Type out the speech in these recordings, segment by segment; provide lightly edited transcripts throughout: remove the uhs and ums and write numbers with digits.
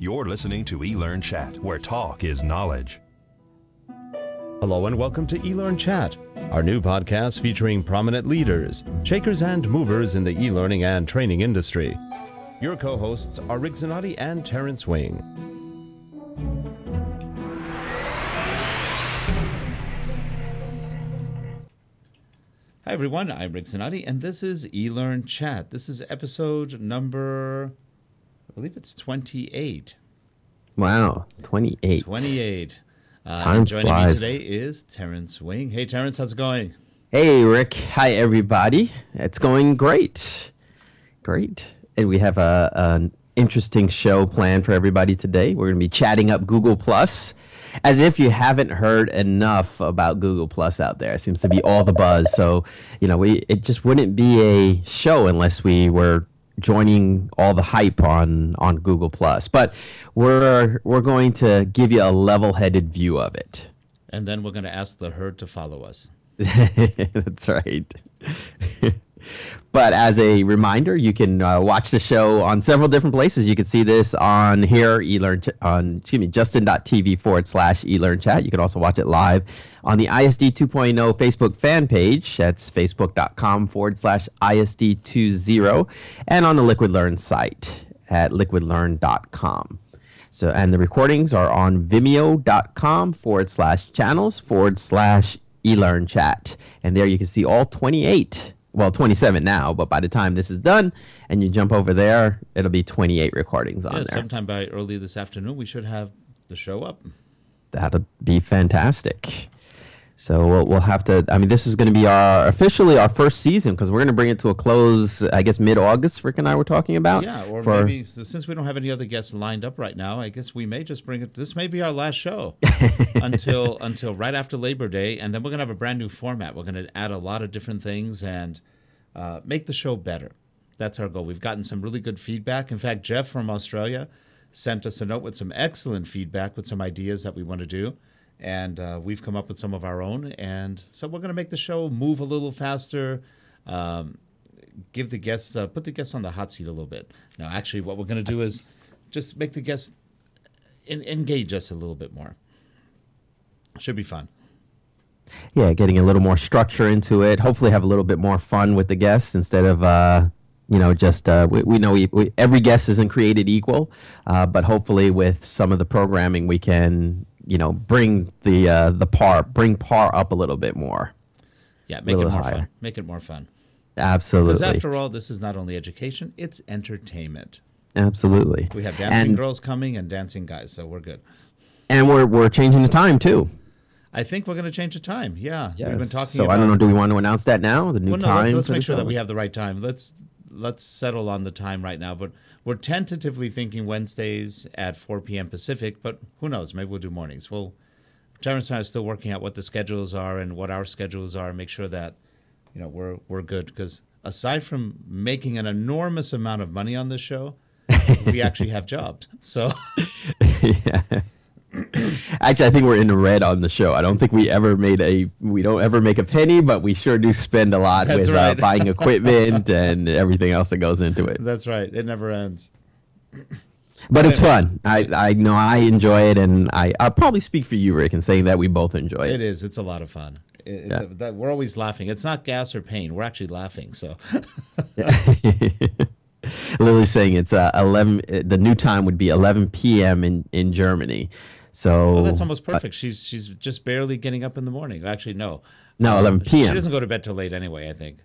You're listening to eLearnChat, where talk is knowledge. Hello and welcome to eLearnChat, our new podcast featuring prominent leaders, shakers and movers in the e-learning and training industry. Your co-hosts are Rick Zanotti and Terrence Wing. Hi everyone, I'm Rick Zanotti, and this is eLearnChat. This is episode number, I believe it's 28. Wow, 28. 28. Time and joining flies. me today is Terrence Wing. Hey Terrence, how's it going? Hey, Rick. Hi, everybody. It's going great. Great. And we have an interesting show planned for everybody today. We're going to be chatting up Google Plus. As if you haven't heard enough about Google Plus out there. It seems to be all the buzz. So, it just wouldn't be a show unless we were joining all the hype on Google Plus. But we're going to give you a level-headed view of it. And then we're going to ask the herd to follow us. That's right. But as a reminder, you can watch the show on several different places. You can see this on here, justin.tv/eLearnChat. You can also watch it live on the ISD 2.0 Facebook fan page. That's facebook.com/ISD20, and on the Liquid Learn site at liquidlearn.com. So, and the recordings are on vimeo.com/channels/eLearnChat. And there you can see all 28. Well, 27 now, but by the time this is done and you jump over there, it'll be 28 recordings on there. Sometime by early this afternoon, we should have the show up. That'll be fantastic. So we'll have to, this is going to be officially our first season, because we're going to bring it to a close, I guess, mid-August, Rick and I were talking about. Yeah, or maybe, since we don't have any other guests lined up right now, I guess we may just bring it, this may be our last show until right after Labor Day, and then we're going to have a brand new format. We're going to add a lot of different things and make the show better. That's our goal. We've gotten some really good feedback. In fact, Jeff from Australia sent us a note with some excellent feedback with some ideas that we want to do. And we've come up with some of our own. And so we're going to make the show move a little faster, give the guests, put the guests on the hot seat a little bit. Now, actually, what we're going to do is just make the guests engage us a little bit more. Should be fun. Yeah, getting a little more structure into it. Hopefully have a little bit more fun with the guests instead of, we know every guest isn't created equal. But hopefully with some of the programming, we can bring bring par up a little bit more. Yeah, make it more fun. Make it more fun. Absolutely. Because after all, this is not only education, it's entertainment. Absolutely. We have dancing girls coming and dancing guys, so we're good. And we're changing the time too. I think we're going to change the time. Yeah. Yes. We've been talking so about, I don't know, do we want to announce that now? The new time? Let's make sure that we have the right time. Let's settle on the time right now, but we're tentatively thinking Wednesdays at 4 p.m. Pacific, but who knows? Maybe we'll do mornings. Terrence and I are still working out what the schedules are and what our schedules are, and make sure that we're good. Because aside from making an enormous amount of money on this show, we actually have jobs. So, yeah. Actually, I think we're in the red on the show. I don't think we don't ever make a penny, but we sure do spend a lot with buying equipment and everything else that goes into it. That's right. It never ends. But it's fun. I know I enjoy it, and I'll probably speak for you, Rick, in saying that we both enjoy it. It is. It's a lot of fun. We're always laughing. It's not gas or pain. We're actually laughing. So. Lily's saying it's 11. The new time would be 11 p.m. in Germany. So that's almost perfect. She's just barely getting up in the morning. Actually, no. No, 11 p.m. She doesn't go to bed till late anyway, I think.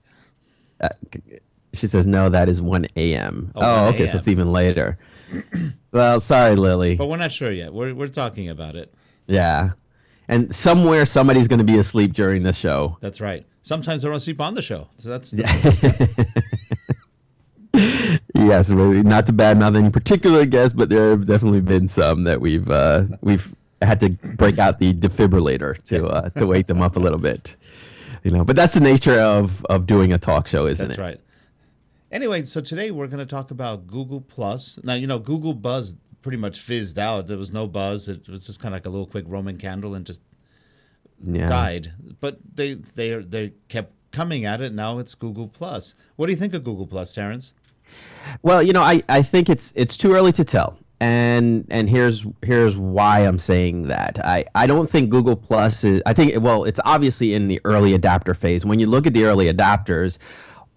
She says, no, that is 1 a.m. Oh, okay, so it's even later. Well, sorry, Lily. But we're not sure yet. We're talking about it. Yeah. And somewhere somebody's going to be asleep during the show. That's right. Sometimes they're asleep on the show. So that's Yes, not to badmouth any particular guest, but there have definitely been some that we've had to break out the defibrillator to wake them up a little bit. But that's the nature of doing a talk show, isn't it? That's right. Anyway, so today we're going to talk about Google Plus. Now, Google Buzz pretty much fizzed out. There was no buzz. It was just kind of like a little quick Roman candle and just died. But they kept coming at it. Now it's Google Plus. What do you think of Google Plus, Terrence? Well, I think it's too early to tell. And here's why I'm saying that. I don't think Google Plus is. I think, well, it's obviously in the early adapter phase. When you look at the early adapters,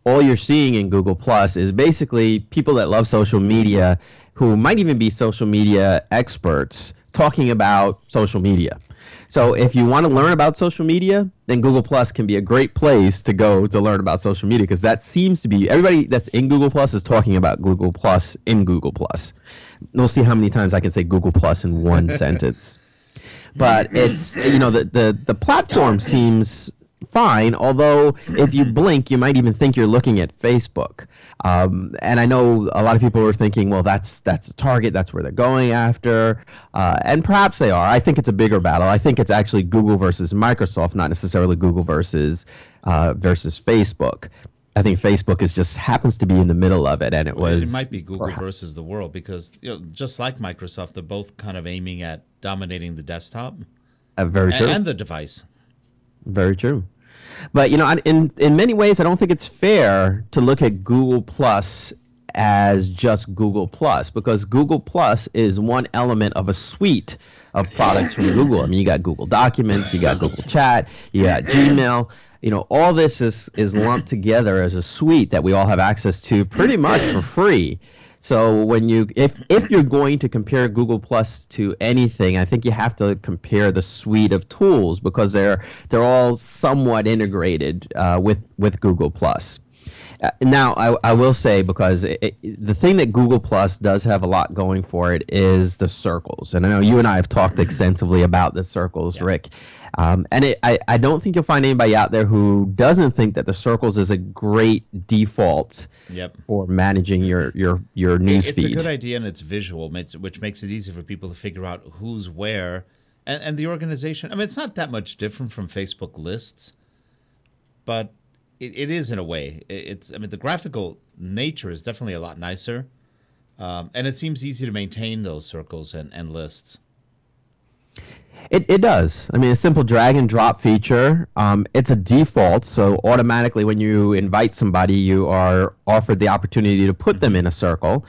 all you're seeing in Google Plus is basically people that love social media, who might even be social media experts, talking about social media. So if you want to learn about social media, then Google Plus can be a great place to go to learn about social media, because that seems to be everybody that's in Google Plus is talking about Google Plus in Google Plus. We'll see how many times I can say Google Plus in one sentence. But it's, the platform seems fine, although if you blink, you might even think you're looking at Facebook. And I know a lot of people are thinking, well, that's a target, that's where they're going after, and perhaps they are. I think it's a bigger battle. I think it's actually Google versus Microsoft, not necessarily Google versus Facebook. I think Facebook just happens to be in the middle of it, and it might be Google versus the world, because just like Microsoft, they're both kind of aiming at dominating the desktop, very true, and the device. Very true. But in many ways, I don't think it's fair to look at Google Plus as just Google Plus, because Google Plus is one element of a suite of products from Google. I mean, you got Google Documents, you got Google Chat, you got Gmail. All this is lumped together as a suite that we all have access to pretty much for free. So if you're going to compare Google Plus to anything, I think you have to compare the suite of tools, because they're all somewhat integrated with Google Plus. Now, I will say, because the thing that Google Plus does have a lot going for it is the circles. And I know you and I have talked extensively about the circles, yeah. Rick. I don't think you'll find anybody out there who doesn't think that the circles is a great default for managing your news feed. It's a good idea, and it's visual, which makes it easy for people to figure out who's where. And the organization, I mean, it's not that much different from Facebook lists, but it is in a way. The graphical nature is definitely a lot nicer, and it seems easy to maintain those circles and lists. It does. I mean, a simple drag and drop feature. It's a default, so automatically when you invite somebody, you are offered the opportunity to put them in a circle.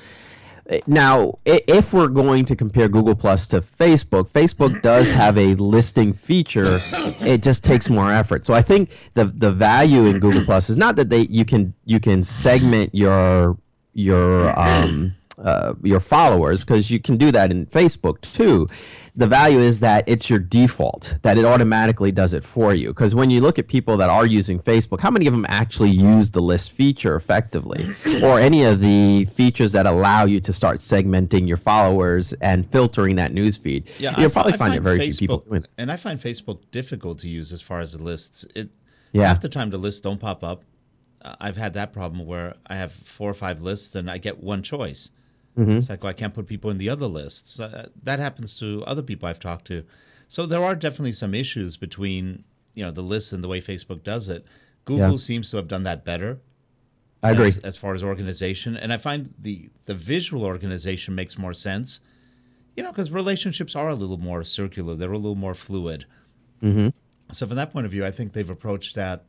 Now, if we're going to compare Google Plus to Facebook, Facebook does have a listing feature. It just takes more effort. So I think the value in Google Plus is not that you can segment your followers, because you can do that in Facebook too. The value is that it's your default, that it automatically does it for you. Because when you look at people that are using Facebook, how many of them actually use the list feature effectively, or any of the features that allow you to start segmenting your followers and filtering that news feed? Yeah, you'll probably find it very few people doing it. And I find Facebook difficult to use as far as the lists. Yeah. Half the time the lists don't pop up. I've had that problem where I have 4 or 5 lists and I get one choice. Mm-hmm. It's like, I can't put people in the other lists. That happens to other people I've talked to. So there are definitely some issues between the lists and the way Facebook does it. Google seems to have done that better. I agree. As far as organization. And I find the visual organization makes more sense, because relationships are a little more circular. They're a little more fluid. Mm-hmm. So from that point of view, I think they've approached that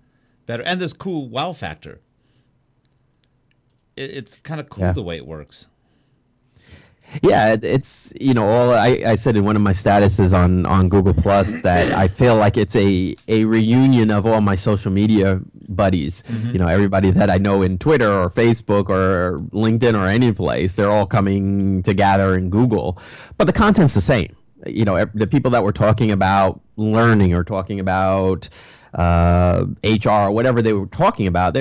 better. And this cool wow factor. It's kind of cool the way it works. Yeah, it's all I said in one of my statuses on Google Plus that I feel like it's a reunion of all my social media buddies. Mm-hmm. Everybody that I know in Twitter or Facebook or LinkedIn or any place, they're all coming together in Google, but the content's the same. The people that were talking about learning or talking about HR or whatever they were talking about,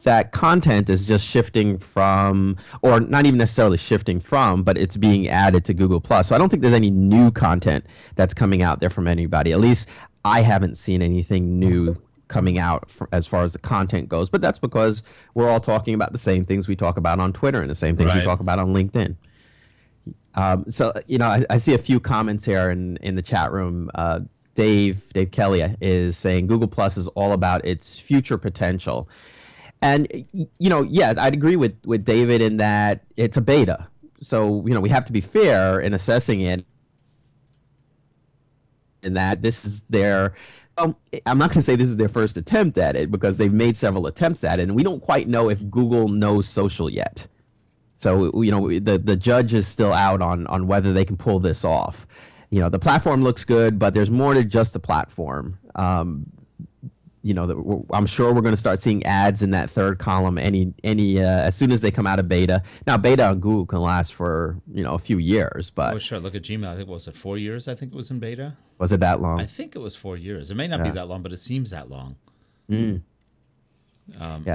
that content is just shifting from, or not even necessarily shifting from, but it's being added to Google Plus. So I don't think there's any new content that's coming out there from anybody. At least I haven't seen anything new coming out as far as the content goes. But that's because we're all talking about the same things we talk about on Twitter and the same things we talk about on LinkedIn. So I see a few comments here in the chat room. Dave Kelly is saying Google Plus is all about its future potential. And, I'd agree with David in that it's a beta. So, we have to be fair in assessing it, in that this is I'm not going to say this is their first attempt at it, because they've made several attempts at it, and we don't quite know if Google knows social yet. So the judge is still out on whether they can pull this off. The platform looks good, but there's more to just the platform. I'm sure we're going to start seeing ads in that third column as soon as they come out of beta. Now, beta on Google can last for a few years, but Oh, sure. Look at Gmail. I think, what was it, 4 years? I think it was in beta. was it that long? I think it was 4 years. It may not be that long, but it seems that long. Yeah.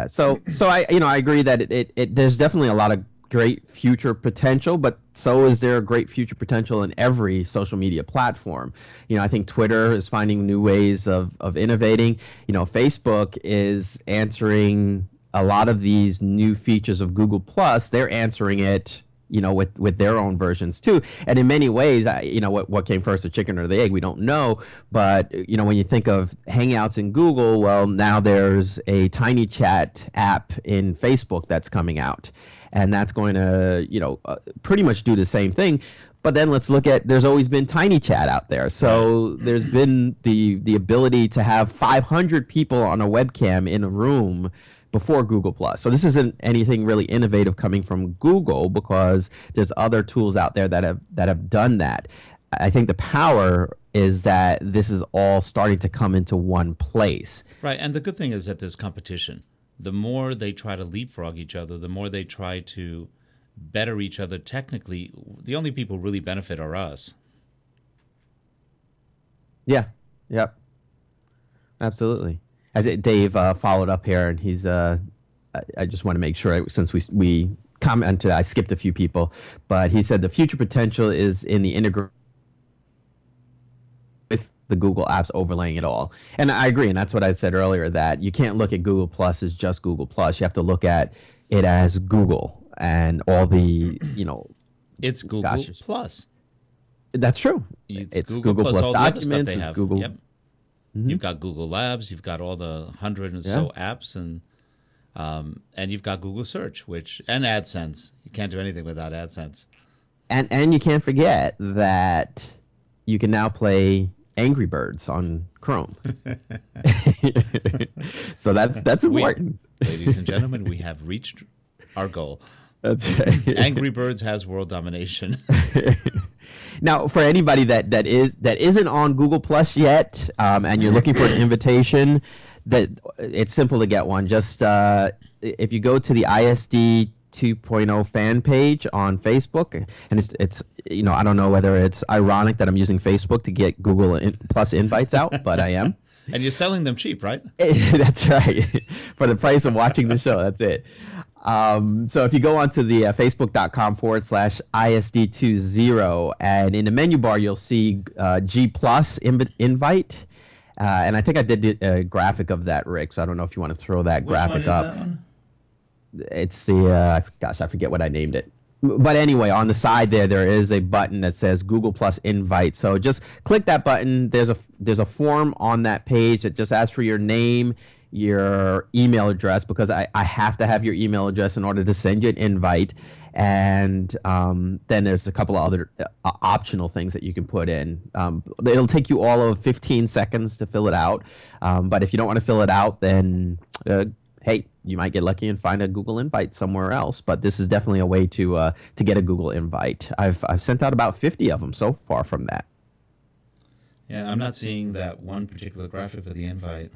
So I agree that there's definitely a lot of great future potential, but so is there a great future potential in every social media platform. I think Twitter is finding new ways of innovating. Facebook is answering a lot of these new features of Google Plus. They're answering it, with their own versions too. And in many ways, what came first, the chicken or the egg, we don't know. But, when you think of Hangouts in Google, well, now there's a Tiny Chat app in Facebook that's coming out. And that's going to, pretty much do the same thing. But then let's look at, there's always been Tiny Chat out there. So there's been the ability to have 500 people on a webcam in a room before Google Plus. So this isn't anything really innovative coming from Google, because there's other tools out there that have done that. I think the power is that this is all starting to come into one place. Right. And the good thing is that there's competition. The more they try to leapfrog each other, the more they try to better each other technically, the only people who really benefit are us. Yeah. Yep. Absolutely. Dave followed up here, and he's. I just want to make sure, since we commented, I skipped a few people, but he said the future potential is in the integration with the Google apps overlaying it all. And I agree, and that's what I said earlier, that you can't look at Google Plus as just Google Plus. You have to look at it as Google and all the, It's Google Plus. That's true. It's Google Plus all the other stuff they have. Google. Yep. Mm-hmm. You've got Google Labs, you've got all the 100 and so apps, and you've got Google Search, and AdSense. You can't do anything without AdSense. And you can't forget that you can now play Angry Birds on Chrome. So that's important. Ladies and gentlemen, we have reached our goal. That's right. Angry Birds has world domination. Now, for anybody that isn't on Google Plus yet, and you're looking for an invitation, that it's simple to get one. Just if you go to the ISD 2.0 fan page on Facebook, and it's I don't know whether it's ironic that I'm using Facebook to get Google Plus invites out, but I am. And you're selling them cheap, right? That's right. For the price of watching the show, that's it. So if you go onto the facebook.com/ISD20, and in the menu bar, you'll see G Plus invite. And I think I did a graphic of that, Rick, so I don't know if you want to throw that graphic up. That one? It's the, I forget what I named it. But anyway, on the side there is a button that says Google Plus invite. So just click that button. There's a form on that page that just asks for your name, your email address, because I have to have your email address in order to send you an invite. And then there's a couple of other optional things that you can put in. It'll take you all of 15 seconds to fill it out. But if you don't want to fill it out, then hey, you might get lucky and find a Google invite somewhere else. But this is definitely a way to get a Google invite. I've sent out about 50 of them so far from that. Yeah, I'm not seeing that one particular graphic for the invite.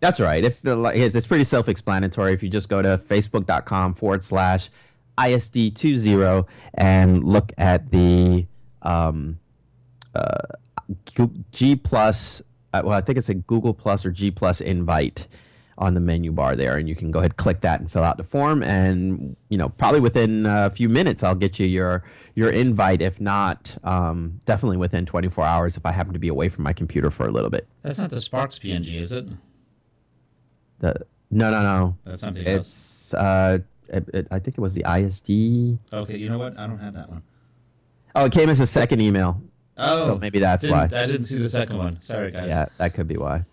That's right. It's pretty self-explanatory. If you just go to facebook.com/ISD20 and look at the G Plus, well, I think it's a Google Plus or G Plus invite on the menu bar there, and you can go ahead and click that and fill out the form, and probably within a few minutes I'll get you your invite. If not, definitely within 24 hours if I happen to be away from my computer for a little bit. That's not the Sparks PNG, is it? No. That's something else. I think it was the ISD. Okay, you know what? I don't have that one. Oh, it came as a second email. Oh, so maybe that's why. I didn't see the second one. Sorry, guys. Yeah, that could be why.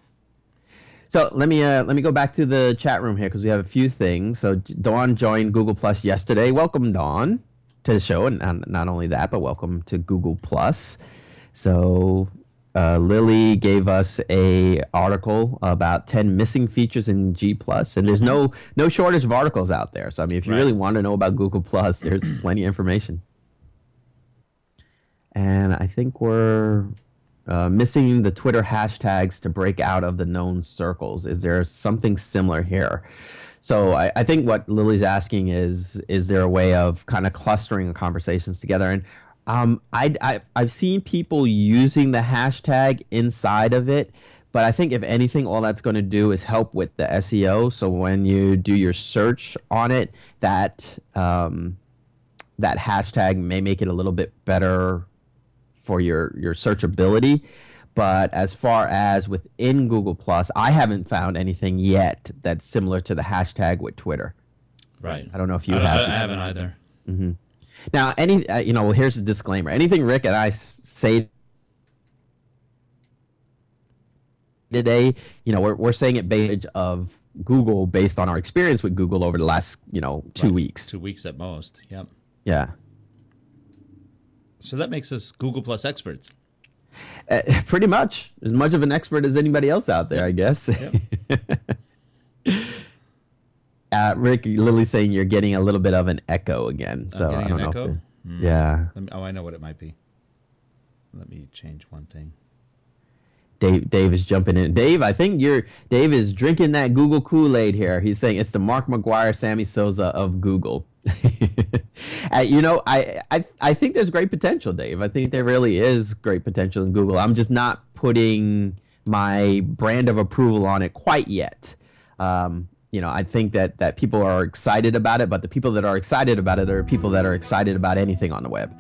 So let me go back to the chat room here because we have a few things. So Dawn joined Google Plus yesterday. Welcome, Dawn, to the show, and not only that, but welcome to Google Plus. So Lily gave us a article about 10 missing features in G Plus, and there's no shortage of articles out there. So I mean, if you really want to know about Google Plus, there's plenty of information. And I think we're missing the Twitter hashtags to break out of the known circles. Is there something similar here? So I think what Lily's asking is there a way of kind of clustering conversations together? And I've seen people using the hashtag inside of it, but I think if anything, all that's going to do is help with the SEO. So when you do your search on it, that hashtag may make it a little bit better for your searchability. But as far as within Google Plus, I haven't found anything yet that's similar to the hashtag with Twitter. Right. I don't know if you have. I haven't either. Mm-hmm. Now, here's a disclaimer. Anything Rick and I say today, we're saying it based of Google based on our experience with Google over the last, 2 weeks. 2 weeks at most. Yep. Yeah. So that makes us Google Plus experts. Pretty much. As much of an expert as anybody else out there, I guess. Yep. Rick, Lily's saying you're getting a little bit of an echo again. So I don't know. Echo? Yeah. I know what it might be. Let me change one thing. Dave is jumping in. Dave, I think Dave is drinking that Google Kool-Aid here. He's saying it's the Mark McGuire, Sammy Sosa of Google. I think there's great potential, Dave. I think there really is great potential in Google. I'm just not putting my brand of approval on it quite yet. I think that people are excited about it, but the people that are excited about it are people that are excited about anything on the web.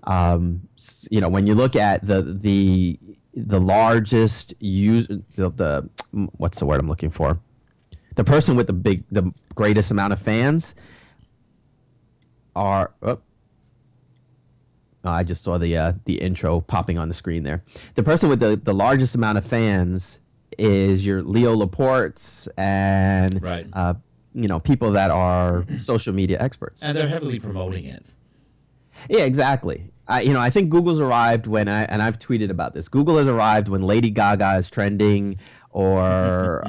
When you look at the largest what's the word I'm looking for? The person with the greatest amount of fans are. I just saw the intro popping on the screen there. The person with the largest amount of fans is your Leo Laportes and people that are social media experts, and they're heavily promoting it. Yeah, exactly. I think Google's arrived when I've tweeted about this. Google has arrived when Lady Gaga is trending, or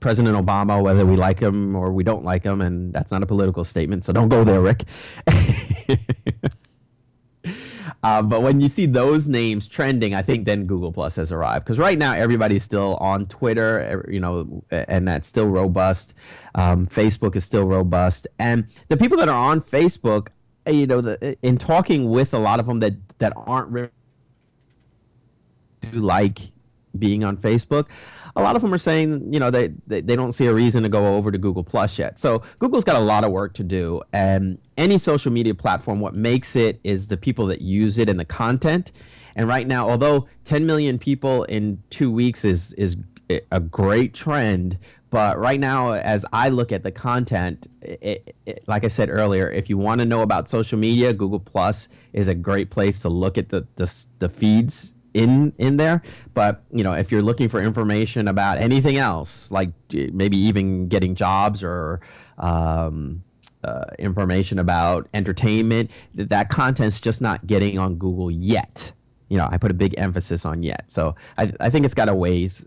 President Obama, whether we like him or we don't like him, and that's not a political statement, so don't go there, Rick. But when you see those names trending, I think then Google Plus has arrived. Because right now everybody's still on Twitter, and that's still robust. Facebook is still robust, and the people that are on Facebook, in talking with a lot of them that aren't really like being on Facebook, a lot of them are saying, they don't see a reason to go over to Google Plus yet. So Google's got a lot of work to do, and any social media platform, what makes it is the people that use it and the content. And right now, although 10 million people in 2 weeks is a great trend, but right now, as I look at the content, like I said earlier, if you want to know about social media, Google Plus is a great place to look at the feeds in there. But if you're looking for information about anything else, like maybe even getting jobs or information about entertainment, that content's just not getting on Google yet. I put a big emphasis on yet. So I think it's got a ways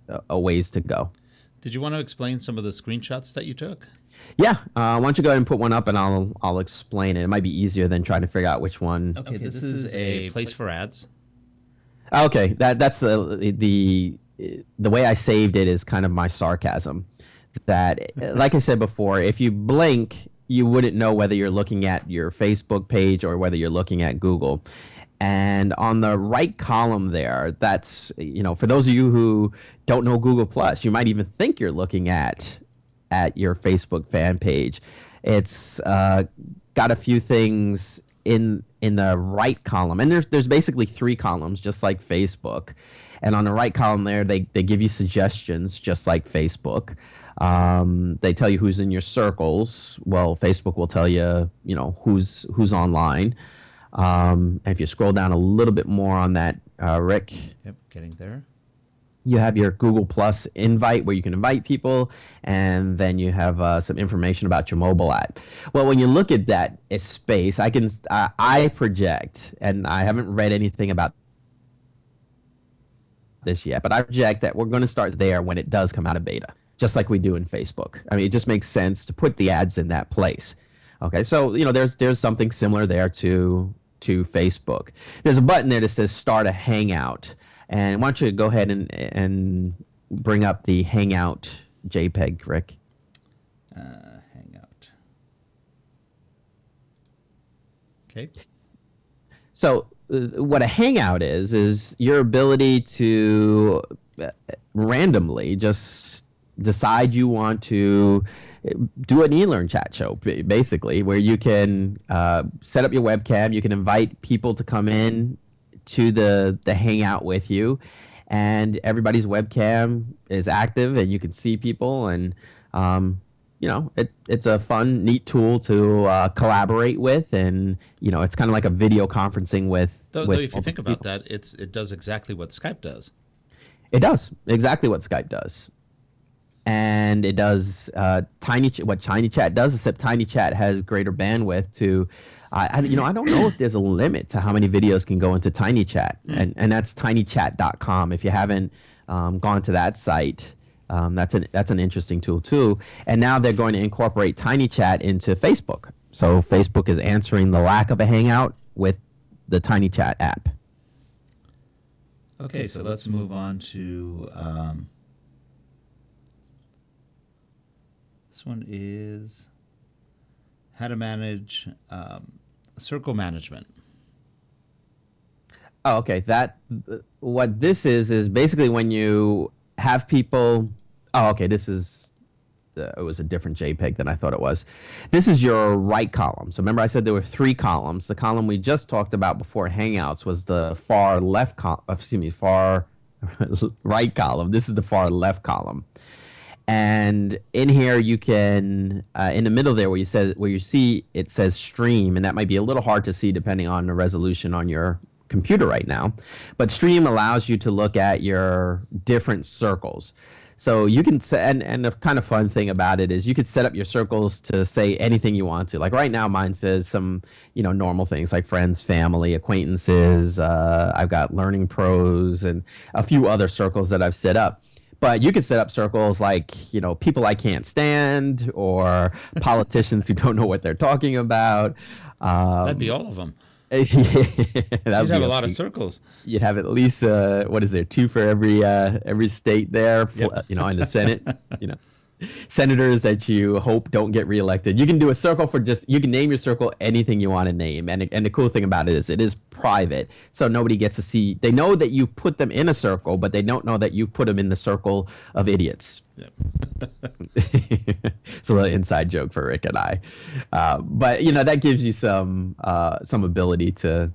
to go. Did you want to explain some of the screenshots that you took? Yeah. Why don't you go ahead and put one up, and I'll explain it. It might be easier than trying to figure out which one. Okay, this is a place for ads. Okay, that's the way I saved it is kind of my sarcasm. That, like I said before, if you blink, you wouldn't know whether you're looking at your Facebook page or whether you're looking at Google. And on the right column there, that's, for those of you who don't know Google Plus, you might even think you're looking at your Facebook fan page. It's got a few things in the right column, and there's basically 3 columns, just like Facebook. And on the right column there, they give you suggestions, just like Facebook. They tell you who's in your circles. Well, Facebook will tell you, who's online. And if you scroll down a little bit more on that, Rick. Yep, getting there. You have your Google Plus invite where you can invite people, and then you have some information about your mobile app. Well, when you look at that space, I project, and I haven't read anything about this yet, but I project that we're going to start there when it does come out of beta, just like we do in Facebook. I mean, it just makes sense to put the ads in that place. Okay, so there's something similar there to Facebook. There's a button there that says Start a Hangout, and why don't you go ahead and bring up the Hangout JPEG, Rick? Hangout. Okay. So what a Hangout is your ability to randomly just decide you want to do an eLearnChat show, basically, where you can set up your webcam, you can invite people to come in to the Hangout with you, and everybody's webcam is active, and you can see people, and it's a fun, neat tool to collaborate with, and it's kind of like a video conferencing with. Though if you think about that, it does exactly what Skype does. It does exactly what Skype does. And it does what TinyChat does, except TinyChat has greater bandwidth to, I don't know if there's a limit to how many videos can go into TinyChat, and that's tinychat.com. If you haven't gone to that site, that's an interesting tool too. And now they're going to incorporate TinyChat into Facebook. So Facebook is answering the lack of a Hangout with the TinyChat app. Okay, so let's move on to. This one is how to manage circle management. Oh, okay. What this is basically when you have people. Oh, okay. This is it was a different JPEG than I thought it was. This is your right column. So remember, I said there were 3 columns. The column we just talked about before Hangouts was the far right column. This is the far left column. And in here, you can, in the middle there where you see it says stream, and that might be a little hard to see depending on the resolution on your computer right now. But stream allows you to look at your different circles. So you can, and the kind of fun thing about it is you could set up your circles to say anything you want to. Like right now, mine says some, normal things like friends, family, acquaintances. I've got learning pros and a few other circles that I've set up. But you could set up circles like, people I can't stand, or politicians who don't know what they're talking about. That'd be all of them. You'd have a lot of circles. You'd have at least, 2 for every state there, Yep. In the Senate, senators that you hope don't get reelected. You can do a circle you can name your circle anything you want to name. And the cool thing about it is private. So nobody gets to see. They know that you put them in a circle, but they don't know that you put them in the circle of idiots. Yep. It's a little inside joke for Rick and I. But, that gives you some ability to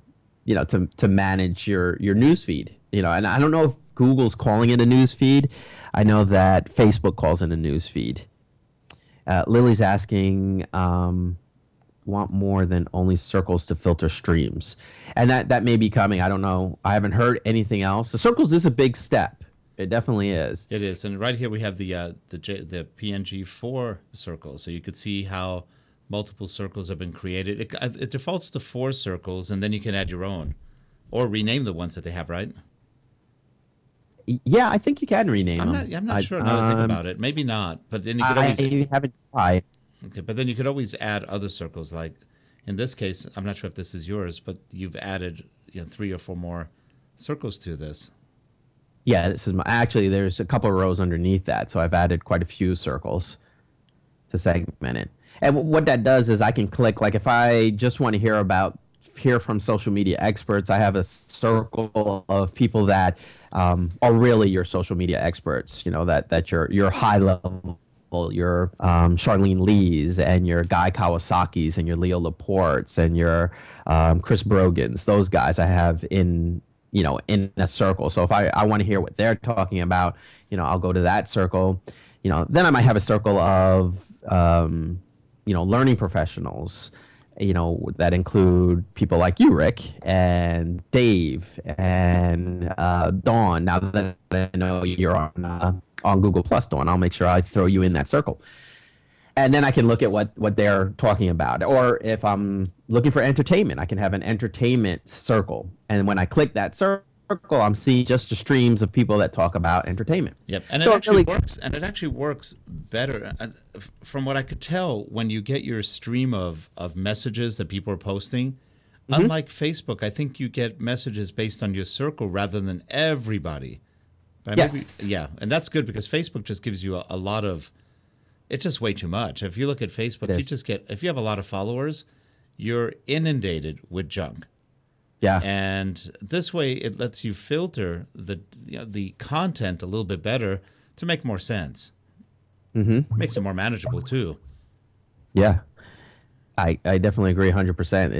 manage your news feed, and I don't know if Google's calling it a news feed. I know that Facebook calls it a news feed. Lily's asking, want more than only circles to filter streams. And that may be coming. I don't know. I haven't heard anything else. The circles is a big step. It definitely is. It is. And right here we have the PNG for circles. So you could see how multiple circles have been created. It defaults to 4 circles, and then you can add your own or rename the ones that they have, right? Yeah, I think you can rename them. I'm not sure now that I think about it. Maybe not, but then you could always. I haven't tried. Okay, but then you could always add other circles. Like in this case, I'm not sure if this is yours, but you've added 3 or 4 more circles to this. Yeah, this is actually there's a couple of rows underneath that, so I've added quite a few circles to segment it. And what that does is I can click, like if I just want to hear from social media experts, I have a circle of people that are really your social media experts, that your high level, your Charlene Lees and your Guy Kawasaki's and your Leo Laporte's and your Chris Brogan's, those guys I have in a circle. So if I want to hear what they're talking about, I'll go to that circle. Then I might have a circle of learning professionals, that include people like you, Rick, and Dave, and Dawn. Now that I know you're on Google Plus, Dawn, I'll make sure I throw you in that circle. And then I can look at what they're talking about. Or if I'm looking for entertainment, I can have an entertainment circle. And when I click that circle, circle, I'm seeing just the streams of people that talk about entertainment. Yep, and So it it actually really, works. And it actually works better, from what I could tell. When you get your stream of messages that people are posting, unlike Facebook, I think you get messages based on your circle rather than everybody. But yes. yeah, and that's good because Facebook just gives you a lot of. It's just way too much. If you look at Facebook, It you is. just get, if you have a lot of followers, you're inundated with junk. Yeah. And this way, it lets you filter the content a little bit better to make more sense. Mm-hmm. Makes it more manageable too. Yeah. I definitely agree 100%.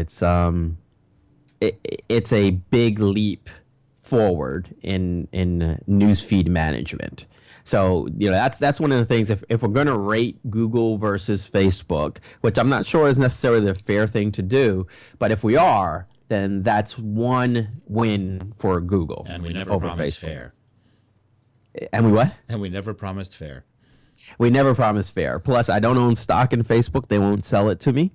It's a big leap forward in newsfeed management. So, that's one of the things, if we're going to rate Google versus Facebook, which I'm not sure is necessarily the fair thing to do, but if we are, then that's one win for Google And we never over promised Facebook. fair. And we what? And we never promised fair. We never promise fair. Plus, I don't own stock in Facebook. They won't sell it to me.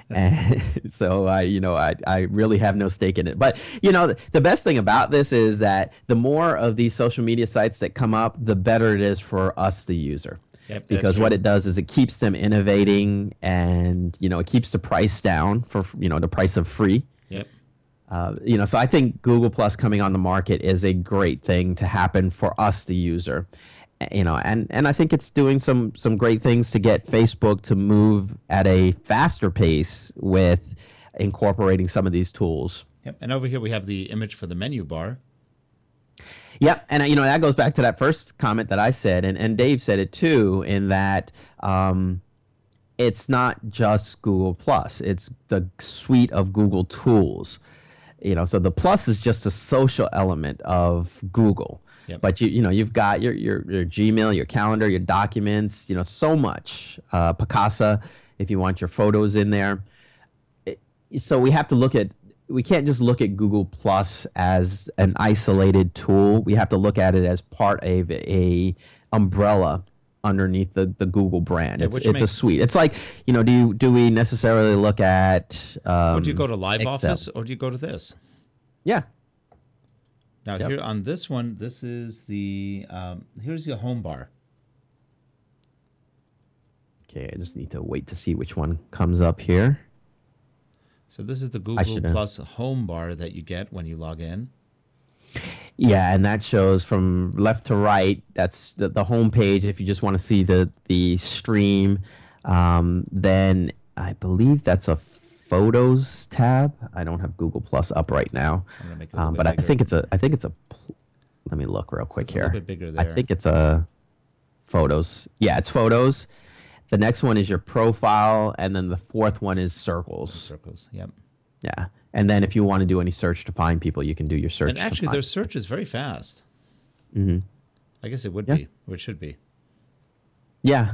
And so I really have no stake in it. But, the best thing about this is that the more of these social media sites that come up, the better it is for us, the user. Yep, Because what it does is it keeps them innovating, and, it keeps the price down for, the price of free. Yep. So I think Google Plus coming on the market is a great thing to happen for us, the user. And I think it's doing some great things to get Facebook to move at a faster pace with incorporating some of these tools. Yep. And over here we have the image for the menu bar. Yep, and that goes back to that first comment that I said, and Dave said it too, in that it's not just Google Plus; it's the suite of Google tools. So the plus is just a social element of Google. Yep. But you've got your Gmail, your calendar, your documents, so much. Picasa, if you want your photos in there. So we can't just look at Google Plus as an isolated tool. We have to look at it as part of a umbrella underneath the Google brand. Yeah, it's a suite. It's like, do we necessarily look at Or do you go to Live Excel? Office, or do you go to this? Yeah. Now Yep. here on this one, this is the here's your home bar. Okay, I just need to wait to see which one comes up here. So this is the I Google should, Plus home bar that you get when you log in. Yeah, and that shows from left to right. That's the home page. If you just want to see the stream, then I believe that's a Photos tab. I don't have Google Plus up right now, I'm gonna make it a little but bit I bigger. think it's a. Let me look real quick It's a here. little bit bigger I there. think it's a Photos. Yeah, it's Photos. The next one is your profile, and then the fourth one is Circles. Circles. Yep. Yeah, and then if you want to do any search to find people, you can do your search. And actually, their search is very fast. Mm-hmm. I guess it would Yeah. be, or it should be. Yeah,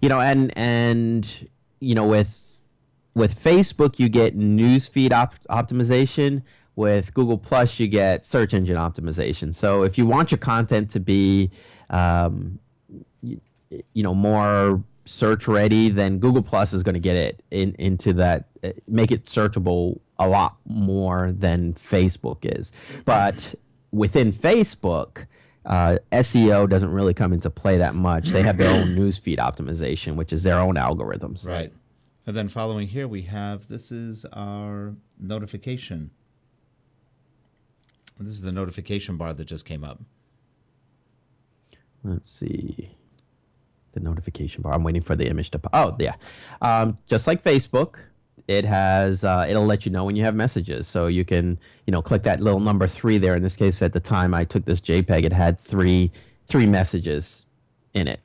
and with Facebook you get newsfeed optimization. With Google Plus you get search engine optimization. So if you want your content to be, more search ready, then Google Plus is going to get it into that, make it searchable a lot more than Facebook is. But within Facebook, SEO doesn't really come into play that much. They have their own newsfeed optimization, which is their own algorithms. Right. And then following here, we have, this is our notification. This is the notification bar that just came up. Let's see. The notification bar. I'm waiting for the image to pop. Oh, yeah. Just like Facebook, it has, it'll let you know when you have messages. So you can, click that little number 3 there. In this case, at the time I took this JPEG, it had three messages in it.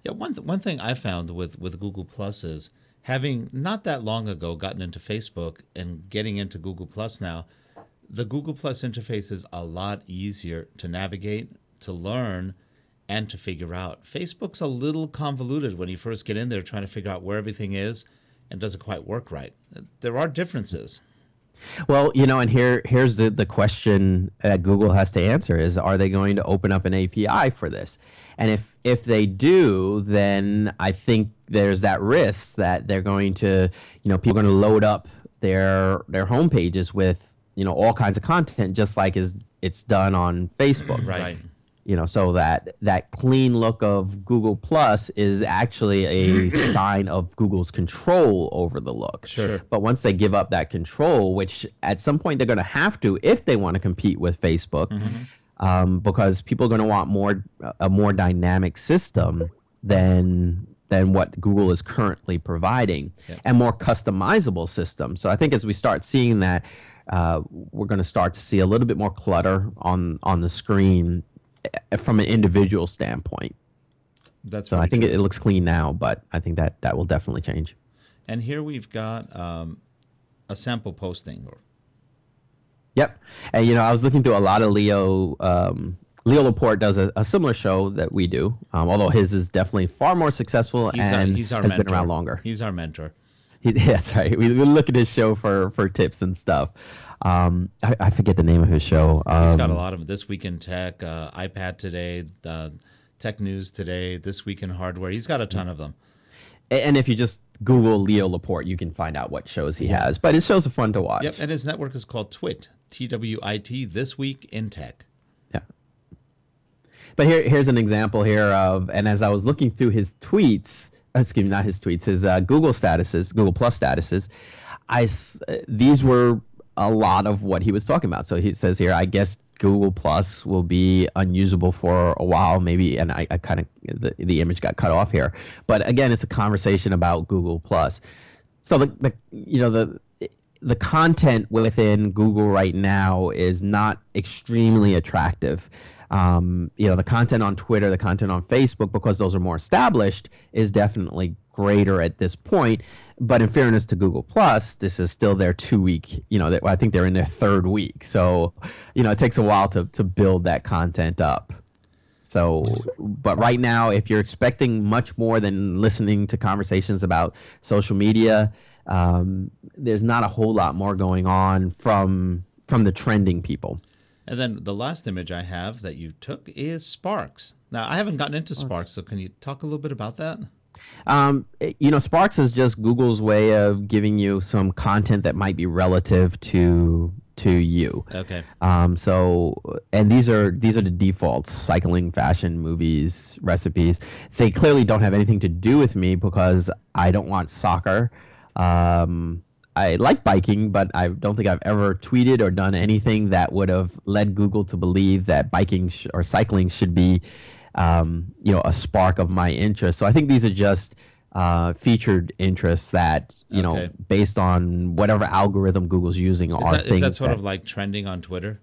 Yeah, one thing I found with Google Plus is, having not that long ago gotten into Facebook and getting into Google Plus now, the Google Plus interface is a lot easier to navigate, to learn, and to figure out. Facebook's a little convoluted when you first get in there trying to figure out where everything is and doesn't quite work right. There are differences. Well, and here's the question that Google has to answer is, are they going to open up an API for this? And if they do, then I think there's that risk that they're going to, people are going to load up their home pages with, all kinds of content, just like is it's done on Facebook. Right. So that clean look of Google Plus is actually a sign of Google's control over the look. Sure. But once they give up that control, which at some point they're going to have to if they want to compete with Facebook, because people are going to want a more dynamic system than what Google is currently providing, and more customizable system. So I think as we start seeing that, we're going to start to see a little bit more clutter on the screen from an individual standpoint. So I think it looks clean now, but I think that will definitely change. And here we've got a sample posting. Yep. And, I was looking through a lot of Leo Laporte does a similar show that we do, although his is definitely far more successful He's our has mentor. been around longer. He's our mentor. That's right. We look at his show for tips and stuff. I forget the name of his show. He's got a lot of This Week in Tech, iPad Today, Tech News Today, This Week in Hardware. He's got a ton of them. And if you just Google Leo Laporte, you can find out what shows he has. But his shows are fun to watch. Yep, and his network is called TWIT, T-W-I-T, This Week in Tech. Yeah. But here's an example here of, and as I was looking through his tweets, excuse me, not his tweets, his Google statuses, Google Plus statuses, these were a lot of what he was talking about. So he says here, I guess Google Plus will be unusable for a while, maybe, and I kind of, the image got cut off here. But again, it's a conversation about Google Plus. So the content within Google right now is not extremely attractive. The content on Twitter, the content on Facebook, because those are more established, is definitely greater at this point. But in fairness to Google Plus, this is still their 2 week, I think they're in their third week. So, it takes a while to build that content up. So, but right now, if you're expecting much more than listening to conversations about social media, there's not a whole lot more going on from the trending people. And then the last image I have that you took is Sparks. Now, I haven't gotten into Sparks, so can you talk a little bit about that? Sparks is just Google's way of giving you some content that might be relative to you. Okay. And these are the defaults: cycling, fashion, movies, recipes. They clearly don't have anything to do with me because I don't watch soccer. I like biking, but I don't think I've ever tweeted or done anything that would have led Google to believe that biking or cycling should be, a spark of my interest. So I think these are just featured interests that, based on whatever algorithm Google's using Is that sort of like trending on Twitter?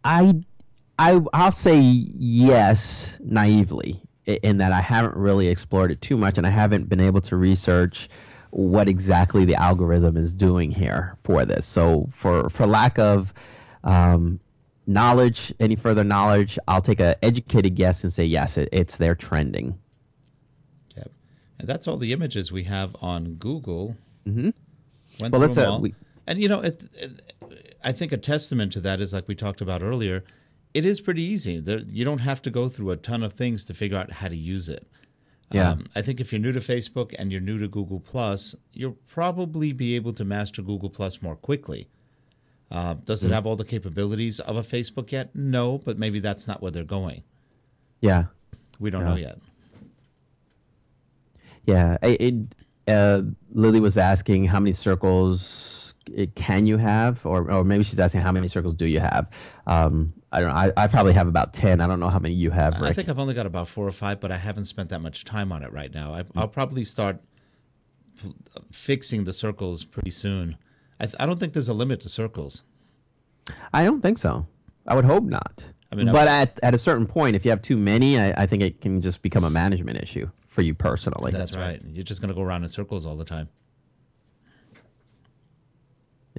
I'll say yes, naively, in that I haven't really explored it too much, and I haven't been able to research what exactly the algorithm is doing here for this. So for lack of knowledge, any further knowledge, I'll take an educated guess and say yes, it's their trending. Yep. And that's all the images we have on Google. Mm-hmm. Went through them all. And I think a testament to that is, like we talked about earlier, it is pretty easy. You don't have to go through a ton of things to figure out how to use it. Yeah. I think if you're new to Facebook and you're new to Google Plus, you'll probably be able to master Google Plus more quickly. Does it have all the capabilities of a Facebook yet? No, but maybe that's not where they're going. Yeah. We don't know yet. Yeah. Lily was asking how many circles can you have, or maybe she's asking how many circles do you have. I don't know. I probably have about 10. I don't know how many you have, Rick. I think I've only got about 4 or 5, but I haven't spent that much time on it right now. I'll probably start fixing the circles pretty soon. I don't think there's a limit to circles. I don't think so. I would hope not. But at a certain point, if you have too many, I think it can just become a management issue for you personally. That's right. You're just going to go around in circles all the time.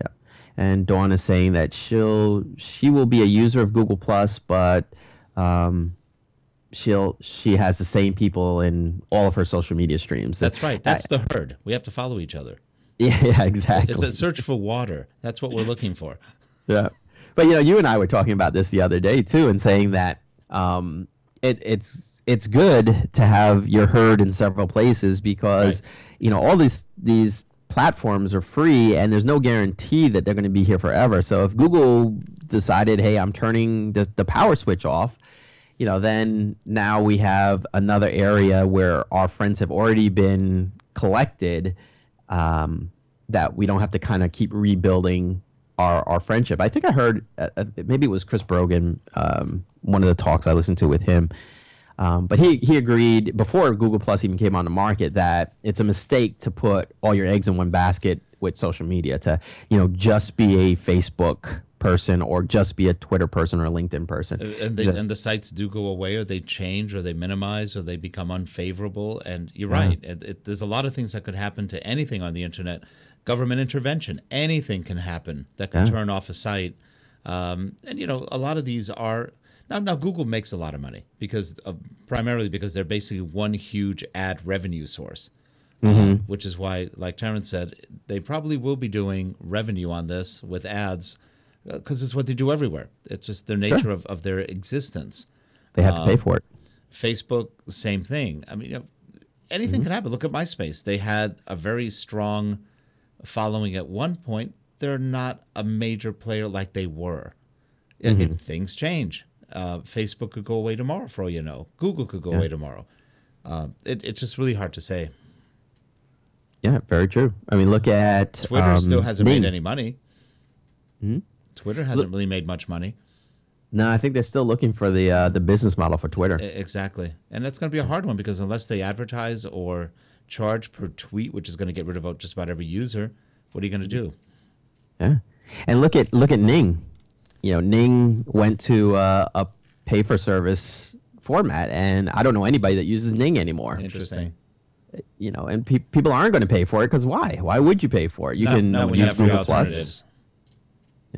Yeah. And Dawn is saying that she will be a user of Google Plus, but she has the same people in all of her social media streams. That's right. That's the herd. We have to follow each other. Yeah, exactly. It's a search for water. That's what we're looking for. Yeah. But you and I were talking about this the other day too, and saying that it's good to have your herd in several places because all these platforms are free, and there's no guarantee that they're going to be here forever. So if Google decided, hey, I'm turning the power switch off, then now we have another area where our friends have already been collected, that we don't have to kind of keep rebuilding our friendship. I think I heard, maybe it was Chris Brogan, one of the talks I listened to with him, but he agreed before Google Plus even came on the market that it's a mistake to put all your eggs in one basket with social media, to just be a Facebook person or just be a Twitter person or a LinkedIn person. And the sites do go away, or they change, or they minimize, or they become unfavorable. And you're right. There's a lot of things that could happen to anything on the internet. Government intervention, anything can happen that can turn off a site. And a lot of these are now Google makes a lot of money primarily because they're basically one huge ad revenue source. Which is why, like Terrence said, they probably will be doing revenue on this with ads, because it's what they do everywhere. It's just their nature of their existence. They have to pay for it. Facebook, same thing. I mean, anything can happen. Look at MySpace. They had a very strong following at one point. They're not a major player like they were. Things change. Facebook could go away tomorrow, for all you know. Google could go away tomorrow. It's just really hard to say. Yeah, very true. I mean, look at Twitter. Still hasn't Ning. made any money. Twitter hasn't really made much money. No, I think they're still looking for the business model for Twitter. Exactly. And that's going to be a hard one, because unless they advertise or charge per tweet, which is going to get rid of just about every user, what are you going to do? Yeah. And look at Ning. Ning went to a pay for service format, and I don't know anybody that uses Ning anymore. Interesting. And people aren't going to pay for it, because why? Why would you pay for it? You can when you use have free Google Plus. alternatives.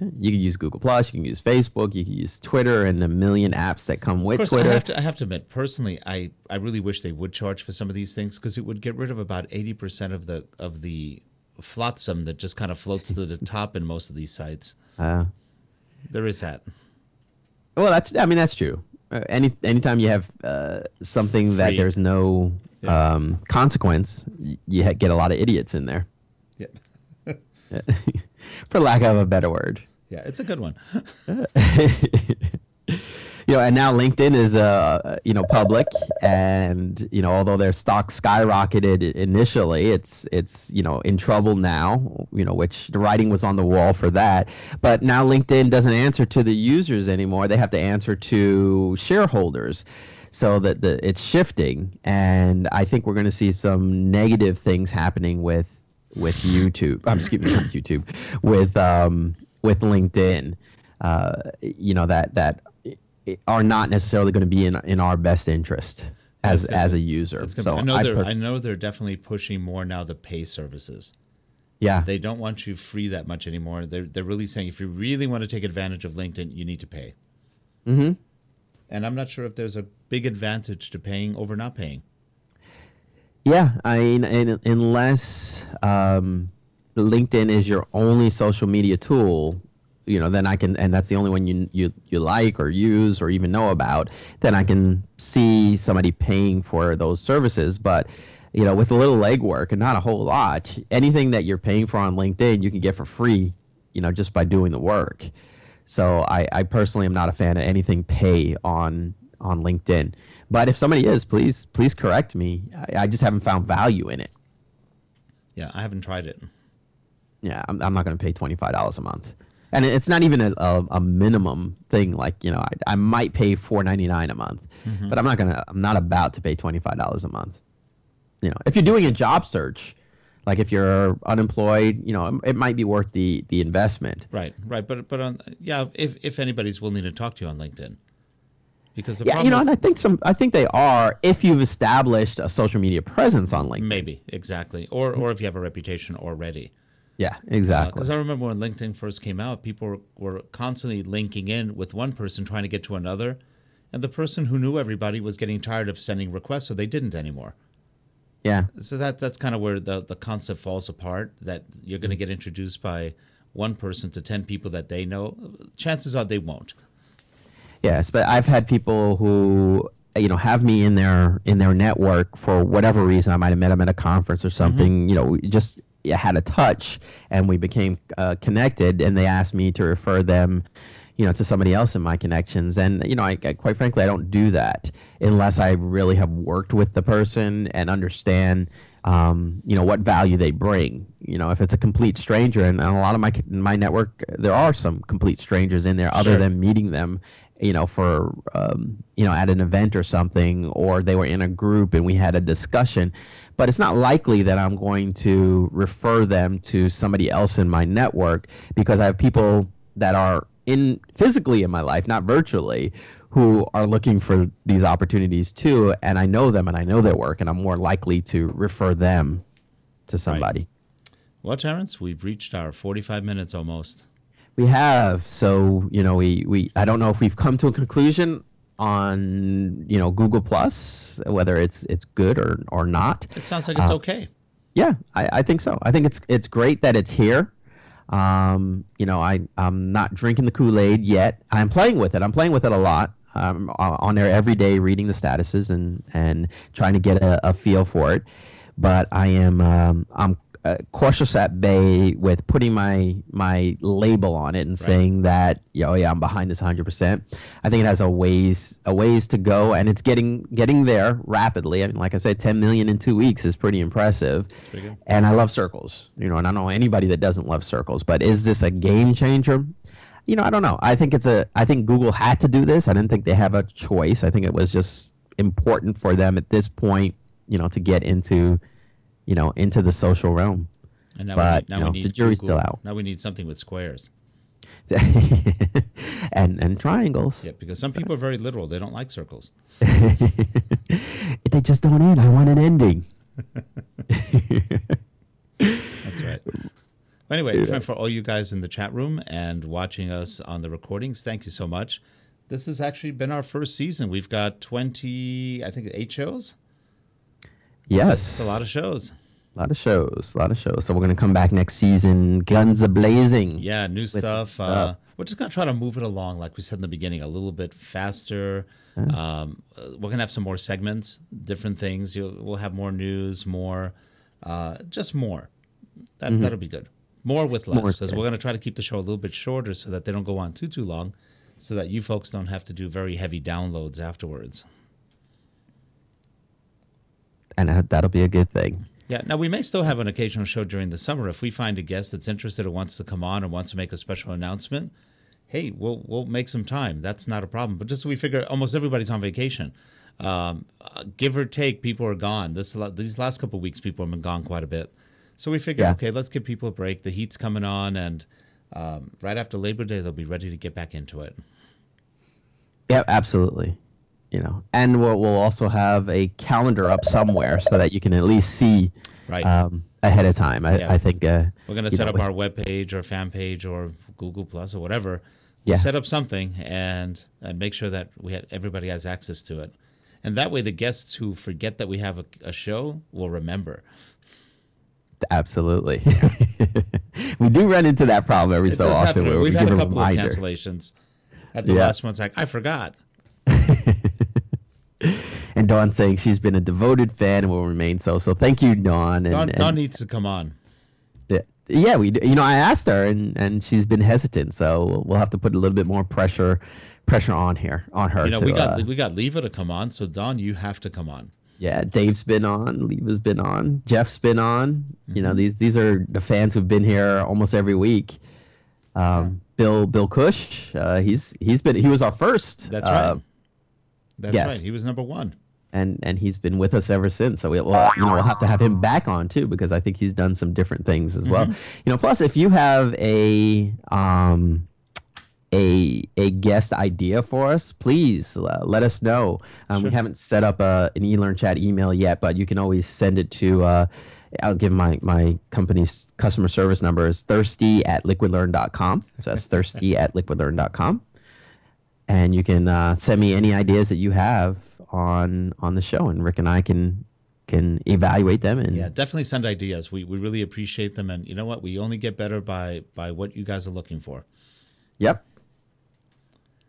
Yeah, you can use Google Plus, you can use Facebook, you can use Twitter, and a million apps that come with Of course, Twitter. I have to admit, personally, I really wish they would charge for some of these things, because it would get rid of about 80% of the flotsam that just kind of floats to the top in most of these sites. There is that. Well, that's true. Anytime you have something that there's no consequence, you get a lot of idiots in there. Yep. For lack of a better word. Yeah, it's a good one. And now LinkedIn is public, and although their stock skyrocketed initially, it's in trouble now, which the writing was on the wall for that. But now LinkedIn doesn't answer to the users anymore. They have to answer to shareholders. So that it's shifting, and I think we're going to see some negative things happening with YouTube. Excuse me, not YouTube. With LinkedIn, that are not necessarily going to be in our best interest as a user. I know they're definitely pushing more now the pay services. Yeah, they don't want you free that much anymore. They're really saying if you really want to take advantage of LinkedIn, you need to pay. And I'm not sure if there's a big advantage to paying over not paying. Yeah, I mean, unless LinkedIn is your only social media tool, then I can, and that's the only one you like or use or even know about, then I can see somebody paying for those services. But, with a little legwork and not a whole lot, anything that you're paying for on LinkedIn, you can get for free, just by doing the work. So I personally am not a fan of anything pay on LinkedIn. But if somebody is, please correct me. I just haven't found value in it. Yeah, I haven't tried it. Yeah, I'm not going to pay $25 a month. And it's not even a minimum thing. Like, I might pay $4.99 a month, but I'm not about to pay $25 a month. If you're doing a job search, like if you're unemployed, it might be worth the investment. Right. But if anybody's willing to talk to you on LinkedIn, because and I think they are if you've established a social media presence on LinkedIn. Maybe exactly, or if you have a reputation already. Yeah, exactly. Because I remember when LinkedIn first came out, people were constantly linking in with one person trying to get to another, and the person who knew everybody was getting tired of sending requests, so they didn't anymore. Yeah. So that's kind of where the concept falls apart, that you're going to get introduced by one person to 10 people that they know. Chances are they won't. Yes, but I've had people who have me in their network for whatever reason. I might have met them at a conference or something. Just had a touch, and we became connected, and they asked me to refer them, to somebody else in my connections. And, I quite frankly, I don't do that unless I really have worked with the person and understand, what value they bring. If it's a complete stranger, and a lot of my network, there are some complete strangers in there other Sure. than meeting them, for, at an event or something, or they were in a group and we had a discussion. But it's not likely that I'm going to refer them to somebody else in my network, because I have people that are physically in my life, not virtually, who are looking for these opportunities too, and I know them and I know their work, and I'm more likely to refer them to somebody. Well, Terrence, we've reached our 45 minutes almost. We have. So, we I don't know if we've come to a conclusion on, Google Plus, whether it's good or not. It sounds like it's okay. Yeah, I think so. I think it's great that it's here. I'm not drinking the Kool-Aid yet. I'm playing with it. I'm playing with it a lot. I'm on there every day reading the statuses and trying to get a feel for it. But I'm cautious at bay with putting my label on it and saying that, I'm behind this 100%. I think it has a ways to go, and it's getting there rapidly. I mean, like I said, 10 million in 2 weeks is pretty impressive. That's pretty good. And I love circles, and I don't know anybody that doesn't love circles. But is this a game changer? I don't know. I think Google had to do this. I didn't think they have a choice. I think it was just important for them at this point, to get into the social realm. And now But we need the jury's Google. still out. Now we need something with squares. and triangles. Yeah, because some people are very literal. They don't like circles. They just don't end. I want an ending. That's right. Anyway, for all you guys in the chat room and watching us on the recordings, thank you so much. This has actually been our first season. We've got 8 shows. Yes. It's a lot of shows. A lot of shows. So we're going to come back next season, guns a-blazing. Yeah, new with some stuff. We're just going to try to move it along, like we said in the beginning, a little bit faster. We're going to have some more segments, different things. We'll have more news, more, just more. That'll be good. More with less, because we're going to try to keep the show a little bit shorter so that they don't go on too long, so that you folks don't have to do very heavy downloads afterwards. And that'll be a good thing. Yeah. Now, we may still have an occasional show during the summer. If we find a guest that's interested or wants to come on or wants to make a special announcement, hey, we'll make some time. That's not a problem. But just so we figure, almost everybody's on vacation. Give or take, people are gone. These last couple of weeks, people have been gone quite a bit. So we figured, okay, let's give people a break. The heat's coming on, and right after Labor Day, they'll be ready to get back into it. Yeah, absolutely. And we'll also have a calendar up somewhere so that you can at least see ahead of time. I think we're going to set up our webpage or fan page or Google Plus or whatever. We'll set up something and make sure that everybody has access to it. And that way, the guests who forget that we have a show will remember. Absolutely. We do run into that problem every so often. Where We've we had give a couple of reminder. cancellations. At the last one, it's like, I forgot. And Dawn saying she's been a devoted fan and will remain so. So thank you, Dawn. Dawn needs to come on. Yeah, we. I asked her, and she's been hesitant. So we'll have to put a little bit more pressure on her. We got Leva to come on. So Dawn, you have to come on. Yeah, Dave's been on, Leva's been on, Jeff's been on. These are the fans who've been here almost every week. Bill Cush, he was our first. That's right. That's right. He was number one. And he's been with us ever since. So we'll have to have him back on too, because I think he's done some different things as well. Plus if you have a guest idea for us, please let us know. We haven't set up an eLearnChat email yet, but you can always send it to I'll give my company's customer service number is thirsty@liquidlearn.com. So that's thirsty@liquidlearn.com. And you can send me any ideas that you have on the show, and Rick and I can evaluate them. And definitely send ideas. We really appreciate them, and you know what? We only get better by what you guys are looking for. Yep.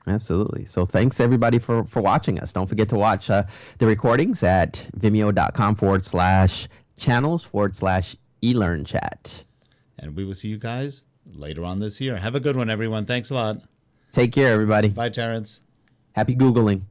Absolutely. So thanks everybody for watching us. Don't forget to watch the recordings at vimeo.com/channels/ eLearnChat. And we will see you guys later on this year. Have a good one, everyone. Thanks a lot. Take care, everybody. Bye, Terrence. Happy Googling.